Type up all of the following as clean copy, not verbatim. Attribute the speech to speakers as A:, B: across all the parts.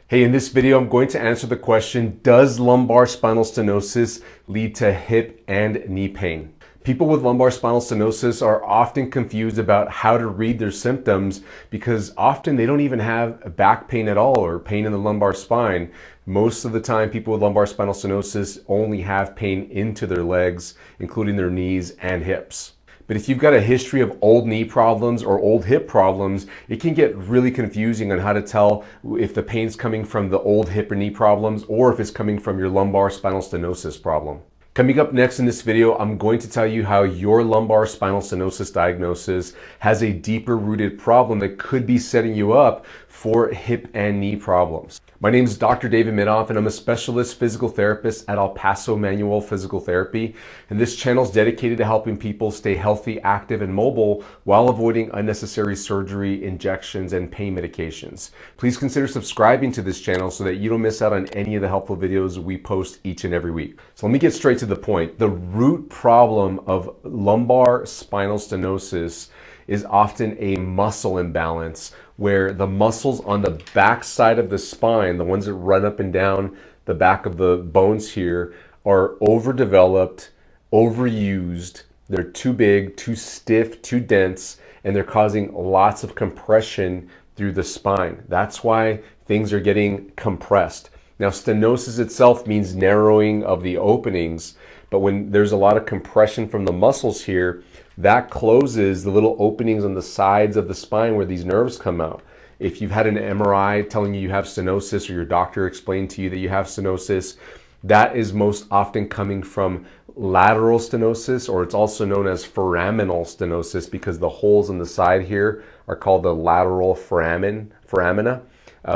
A: Hey, in this video, I'm going to answer the question, does lumbar spinal stenosis lead to hip and knee pain? People with lumbar spinal stenosis are often confused about how to read their symptoms because often they don't even have back pain at all or pain in the lumbar spine. Most of the time, people with lumbar spinal stenosis only have pain into their legs, including their knees and hips. But if you've got a history of old knee problems or old hip problems, it can get really confusing on how to tell if the pain's coming from the old hip or knee problems or if it's coming from your lumbar spinal stenosis problem. Coming up next in this video, I'm going to tell you how your lumbar spinal stenosis diagnosis has a deeper rooted problem that could be setting you up for hip and knee problems. My name is Dr. David Midoff, and I'm a specialist physical therapist at Paso Manual Physical Therapy. And this channel is dedicated to helping people stay healthy, active, and mobile while avoiding unnecessary surgery, injections, and pain medications. Please consider subscribing to this channel so that you don't miss out on any of the helpful videos we post each and every week. So let me get straight to the point. The root problem of lumbar spinal stenosis is often a muscle imbalance where the muscles on the back side of the spine, the ones that run up and down the back of the bones here, are overdeveloped, overused. They're too big, too stiff, too dense, and they're causing lots of compression through the spine. That's why things are getting compressed. Now, stenosis itself means narrowing of the openings, but when there's a lot of compression from the muscles here, that closes the little openings on the sides of the spine where these nerves come out. If you've had an MRI telling you have stenosis or your doctor explained to you that you have stenosis, that is most often coming from lateral stenosis, or it's also known as foraminal stenosis because the holes on the side here are called the lateral foramina.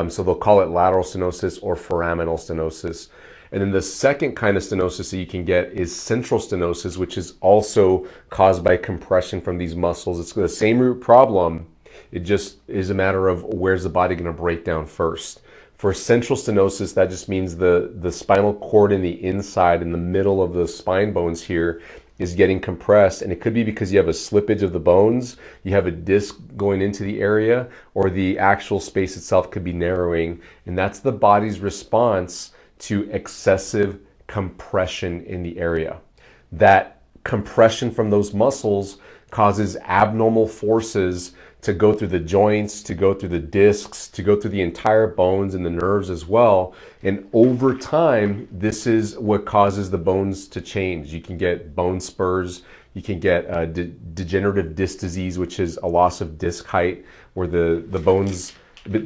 A: So they'll call it lateral stenosis or foraminal stenosis. And then the second kind of stenosis that you can get is central stenosis, which is also caused by compression from these muscles. It's the same root problem. It just is a matter of where's the body going to break down first. For central stenosis, that just means the spinal cord in the inside, in the middle of the spine bones here, is getting compressed. And it could be because you have a slippage of the bones, you have a disc going into the area, or the actual space itself could be narrowing. And that's the body's response to excessive compression in the area. That compression from those muscles causes abnormal forces to go through the joints, to go through the discs, to go through the entire bones and the nerves as well. And over time, this is what causes the bones to change. You can get bone spurs, you can get degenerative disc disease, which is a loss of disc height, where the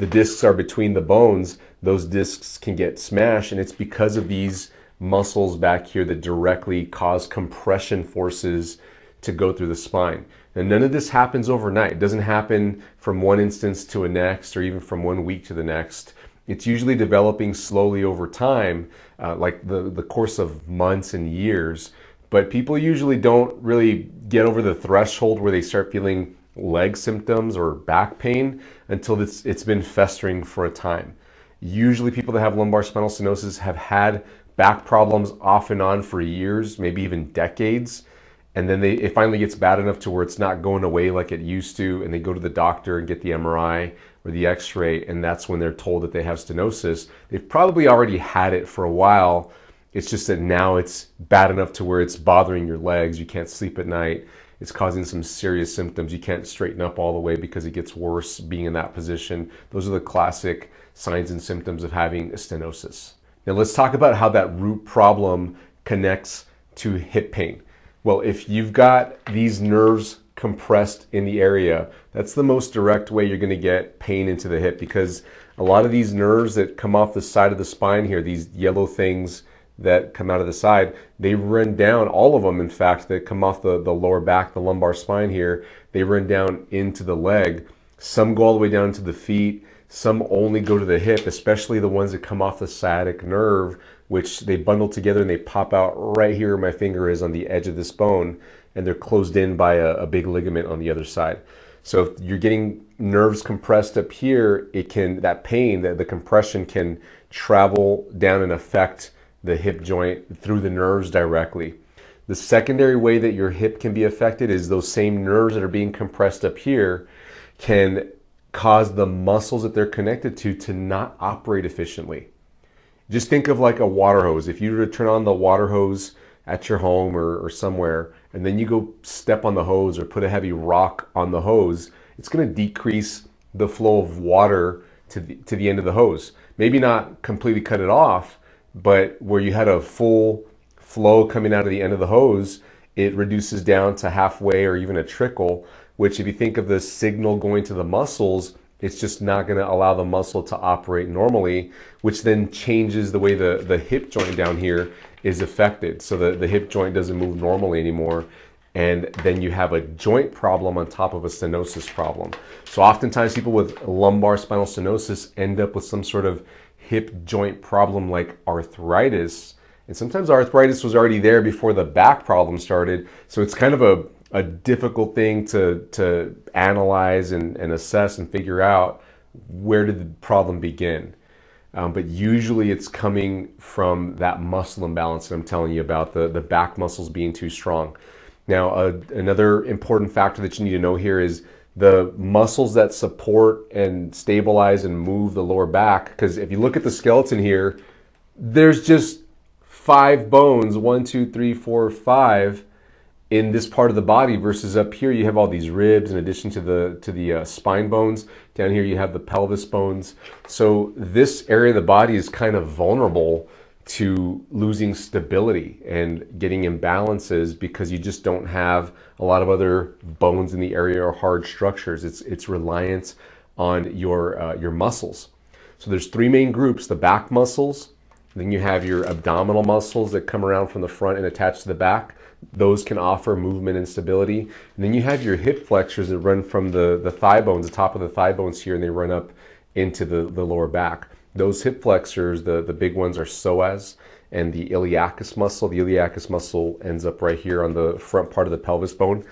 A: discs are between the bones. Those discs can get smashed, and it's because of these muscles back here that directly cause compression forces to go through the spine. And none of this happens overnight. It doesn't happen from one instance to the next or even from 1 week to the next. It's usually developing slowly over time, like the course of months and years. But people usually don't really get over the threshold where they start feeling leg symptoms or back pain until it's been festering for a time. Usually people that have lumbar spinal stenosis have had back problems off and on for years, maybe even decades. And then it finally gets bad enough to where it's not going away like it used to. And they go to the doctor and get the MRI or the x-ray. And that's when they're told that they have stenosis. They've probably already had it for a while. It's just that now it's bad enough to where it's bothering your legs. You can't sleep at night. It's causing some serious symptoms. You can't straighten up all the way because it gets worse being in that position. Those are the classic signs and symptoms of having a stenosis. Now let's talk about how that root problem connects to hip pain. Well, if you've got these nerves compressed in the area, that's the most direct way you're going to get pain into the hip, because a lot of these nerves that come off the side of the spine here, these yellow things that come out of the side, they run down, all of them in fact, that come off the lower back, the lumbar spine here, they run down into the leg. Some go all the way down to the feet, some only go to the hip, especially the ones that come off the sciatic nerve, which they bundle together and they pop out right here where my finger is on the edge of this bone, and they're closed in by a big ligament on the other side. So if you're getting nerves compressed up here, that pain, the compression can travel down and affect the hip joint through the nerves directly. The secondary way that your hip can be affected is those same nerves that are being compressed up here can cause the muscles that they're connected to not operate efficiently. Just think of like a water hose. If you were to turn on the water hose at your home or somewhere, and then you go step on the hose or put a heavy rock on the hose, it's going to decrease the flow of water to the end of the hose. Maybe not completely cut it off, but where you had a full flow coming out of the end of the hose, it reduces down to halfway or even a trickle, which if you think of the signal going to the muscles, it's just not going to allow the muscle to operate normally, which then changes the way the hip joint down here is affected. So the hip joint doesn't move normally anymore. And then you have a joint problem on top of a stenosis problem. So oftentimes people with lumbar spinal stenosis end up with some sort of hip joint problem like arthritis. And sometimes arthritis was already there before the back problem started. So it's kind of a difficult thing to analyze and assess and figure out where did the problem begin. But usually it's coming from that muscle imbalance that I'm telling you about, the back muscles being too strong. Now, another important factor that you need to know here is the muscles that support and stabilize and move the lower back. Because if you look at the skeleton here, there's just 5 bones, 1, 2, 3, 4, 5 in this part of the body, versus up here you have all these ribs in addition to the spine bones. Down here you have the pelvis bones. So this area of the body is kind of vulnerable to losing stability and getting imbalances because you just don't have a lot of other bones in the area or hard structures. It's reliance on your muscles. So there's 3 main groups: the back muscles, then you have your abdominal muscles that come around from the front and attach to the back. Those can offer movement and stability. And then you have your hip flexors that run from the thigh bones, the top of the thigh bones here, and they run up into the lower back. Those hip flexors, the big ones, are psoas and the iliacus muscle. The iliacus muscle ends up right here on the front part of the pelvis bone.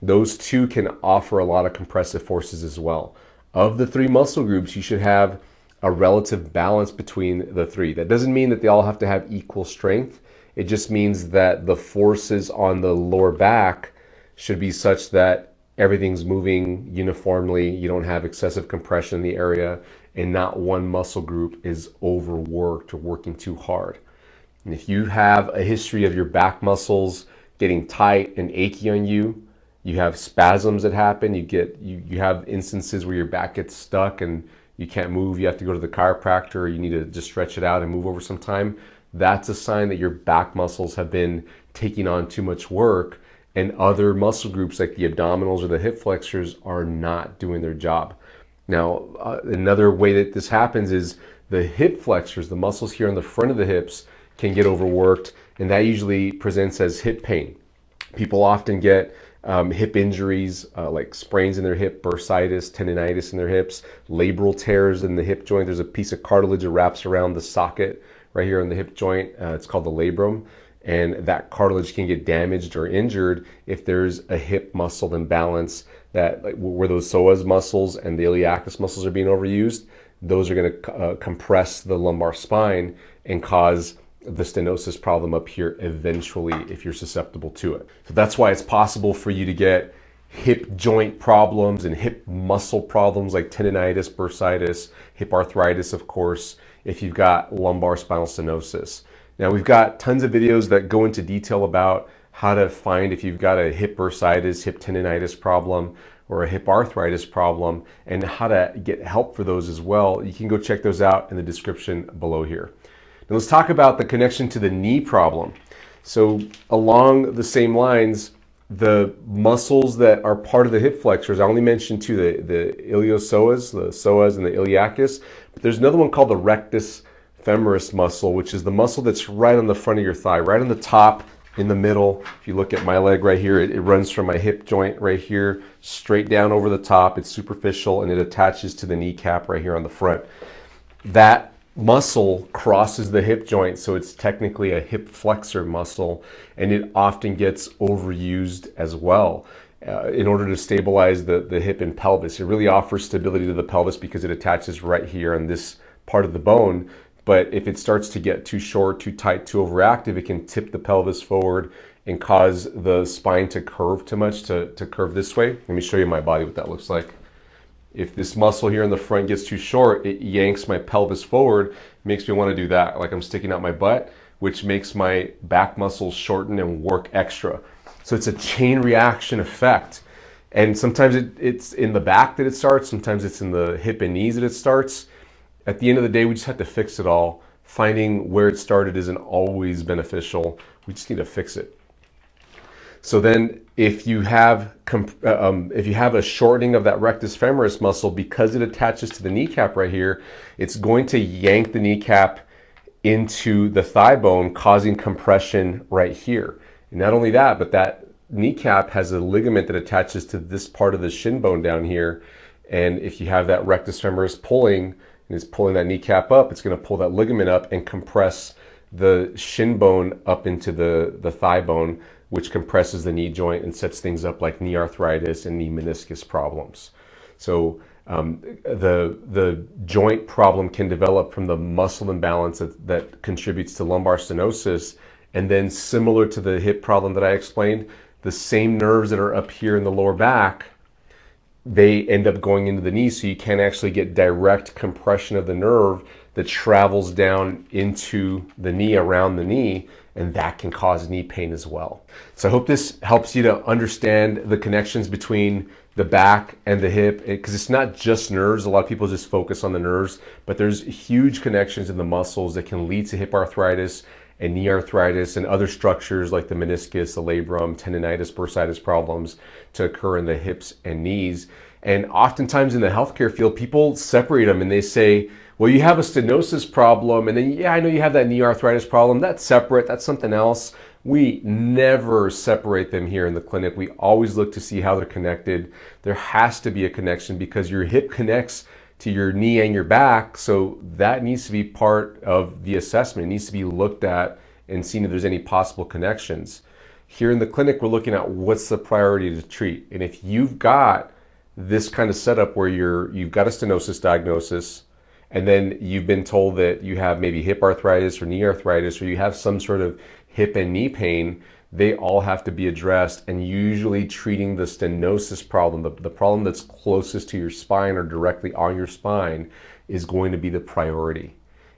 A: Those 2 can offer a lot of compressive forces as well. Of the 3 muscle groups, you should have a relative balance between the 3. That doesn't mean that they all have to have equal strength. It just means that the forces on the lower back should be such that everything's moving uniformly. You don't have excessive compression in the area, and not one muscle group is overworked or working too hard. And if you have a history of your back muscles getting tight and achy on you, you have spasms that happen, you have instances where your back gets stuck and you can't move, you have to go to the chiropractor, or you need to just stretch it out and move over some time, that's a sign that your back muscles have been taking on too much work, and other muscle groups like the abdominals or the hip flexors are not doing their job. Now, another way that this happens is the hip flexors, the muscles here on the front of the hips, can get overworked, and that usually presents as hip pain. People often get hip injuries like sprains in their hip, bursitis, tendinitis in their hips, labral tears in the hip joint. There's a piece of cartilage that wraps around the socket right here on the hip joint. It's called the labrum. And that cartilage can get damaged or injured if there's a hip muscle imbalance, that where those psoas muscles and the iliacus muscles are being overused. Those are going to compress the lumbar spine and cause the stenosis problem up here eventually if you're susceptible to it. So that's why it's possible for you to get hip joint problems and hip muscle problems like tendinitis, bursitis, hip arthritis, of course, if you've got lumbar spinal stenosis. Now, we've got tons of videos that go into detail about how to find if you've got a hip bursitis, hip tendinitis problem, or a hip arthritis problem, and how to get help for those as well. You can go check those out in the description below here. Now let's talk about the connection to the knee problem. So along the same lines, the muscles that are part of the hip flexors, I only mentioned 2, the iliopsoas, the psoas and the iliacus, but there's another one called the rectus femoris muscle, which is the muscle that's right on the front of your thigh, right on the top, in the middle. If you look at my leg right here, it runs from my hip joint right here, straight down over the top. It's superficial and it attaches to the kneecap right here on the front. That muscle crosses the hip joint, so it's technically a hip flexor muscle, and it often gets overused as well in order to stabilize the hip and pelvis. It really offers stability to the pelvis because it attaches right here on this part of the bone. But if it starts to get too short, too tight, too overactive, it can tip the pelvis forward and cause the spine to curve too much, to curve this way. Let me show you my body what that looks like. If this muscle here in the front gets too short, it yanks my pelvis forward, makes me want to do that, like I'm sticking out my butt, which makes my back muscles shorten and work extra. So it's a chain reaction effect. And sometimes it's in the back that it starts, sometimes it's in the hip and knees that it starts. At the end of the day, we just have to fix it all. Finding where it started isn't always beneficial. We just need to fix it. So then if you have a shortening of that rectus femoris muscle, because it attaches to the kneecap right here, it's going to yank the kneecap into the thigh bone, causing compression right here. And not only that, but that kneecap has a ligament that attaches to this part of the shin bone down here. And if you have that rectus femoris pulling, and it's pulling that kneecap up, it's going to pull that ligament up and compress the shin bone up into the thigh bone, which compresses the knee joint and sets things up like knee arthritis and knee meniscus problems. So the joint problem can develop from the muscle imbalance that contributes to lumbar stenosis. And then similar to the hip problem that I explained, the same nerves that are up here in the lower back, they end up going into the knee, so you can't actually get direct compression of the nerve that travels down into the knee, around the knee, and that can cause knee pain as well. So I hope this helps you to understand the connections between the back and the hip, because it's not just nerves. A lot of people just focus on the nerves, but there's huge connections in the muscles that can lead to hip arthritis and knee arthritis and other structures like the meniscus, the labrum, tendonitis, bursitis problems to occur in the hips and knees. And oftentimes in the healthcare field, people separate them and they say, well, you have a stenosis problem, and then, yeah, I know you have that knee arthritis problem. That's separate, that's something else. We never separate them here in the clinic. We always look to see how they're connected. There has to be a connection because your hip connects to your knee and your back, so that needs to be part of the assessment. It needs to be looked at and seen if there's any possible connections. Here in the clinic, we're looking at what's the priority to treat. And if you've got this kind of setup where you've got a stenosis diagnosis, and then you've been told that you have maybe hip arthritis or knee arthritis, or you have some sort of hip and knee pain, they all have to be addressed. And usually treating the stenosis problem, the problem that's closest to your spine or directly on your spine, is going to be the priority.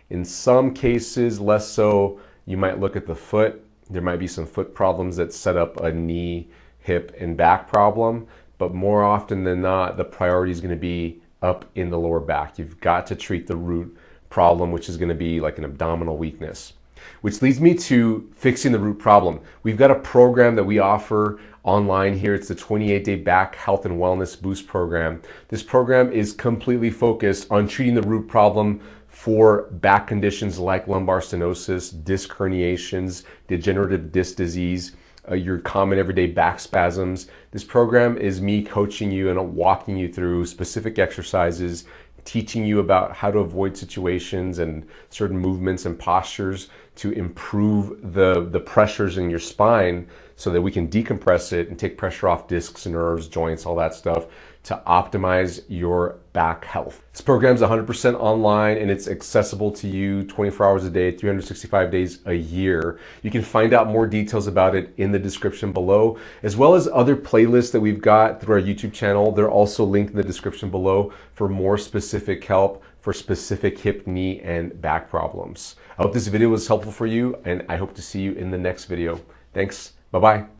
A: In some cases, less so. You might look at the foot. There might be some foot problems that set up a knee, hip, and back problem. But more often than not, the priority is going to be up in the lower back. You've got to treat the root problem, which is going to be like an abdominal weakness. Which leads me to fixing the root problem. We've got a program that we offer online here. It's the 28-day Back Health and Wellness Boost program. This program is completely focused on treating the root problem for back conditions like lumbar stenosis, disc herniations, degenerative disc disease, your common everyday back spasms. This program is me coaching you and walking you through specific exercises, teaching you about how to avoid situations and certain movements and postures to improve the pressures in your spine so that we can decompress it and take pressure off discs, nerves, joints, all that stuff to optimize your back health. This program is 100% online and it's accessible to you 24 hours a day, 365 days a year. You can find out more details about it in the description below, as well as other playlists that we've got through our YouTube channel. They're also linked in the description below for more specific help for specific hip, knee, and back problems. I hope this video was helpful for you, and I hope to see you in the next video. Thanks. Bye-bye.